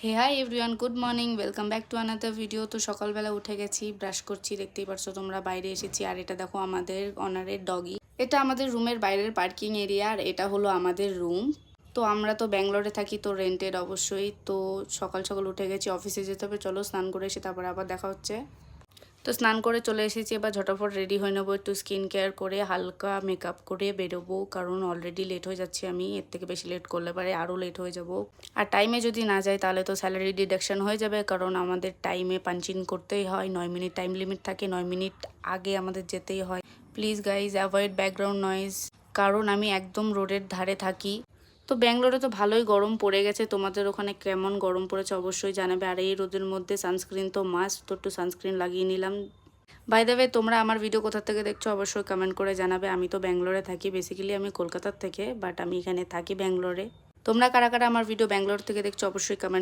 Hey hi everyone, good morning, welcome back to another video. তো সকালবেলা উঠে গেছি, ব্রাশ করছি, দেখতেই পারছো তোমরা, বাইরে এসেছি। আর এটা দেখো আমাদের অনারের ডগি। এটা আমাদের রুমের বাইরের পার্কিং এরিয়া, আর এটা হলো আমাদের রুম। তো আমরা তো ব্যাঙ্গালোরে থাকি, তো রেন্টেড অবশ্যই। তো সকাল সকাল উঠে গেছি, অফিসে যেতে হবে। চলো স্নান করে এসে তারপরে আবার দেখা হচ্ছে। তো স্নান করে চলে এসেছি, এবার ঝটাফট রেডি হয়ে নেবো, একটু স্কিন কেয়ার করে হালকা মেকআপ করে বেরোবো, কারণ অলরেডি লেট হয়ে যাচ্ছে। আমি এর থেকে বেশি লেট করলে পারে আরও লেট হয়ে যাব। আর টাইমে যদি না যাই তাহলে তো স্যালারি ডিডাকশন হয়ে যাবে, কারণ আমাদের টাইমে পাঞ্চিং করতেই হয়। 9 মিনিট টাইম লিমিট থাকে, 9 মিনিট আগে আমাদের যেতেই হয়। Please guys avoid background noise, কারণ আমি একদম রোডের ধারে থাকি। তো ব্যাঙ্গালোরে তো ভালোই গরম পড়ে গেছে, তোমাদের ওখানে কেমন গরম পড়েছে অবশ্যই জানাবে। আর এই রোদের মধ্যে সানস্ক্রিন তো মাস্ট, তো একটু সানস্ক্রিন লাগিয়ে নিলাম। বাই দ্য ওয়ে, তোমরা আমার ভিডিও কোথা থেকে দেখছো অবশ্যই কমেন্ট করে জানাবে। আমি তো ব্যাঙ্গালোরে থাকি, বেসিক্যালি আমি কলকাতার থেকে, বাট আমি এখানে থাকি ব্যাঙ্গালোরে। তোমরা কারা কারা আমার ভিডিও ব্যাঙ্গালোর থেকে দেখছো অবশ্যই কমেন্ট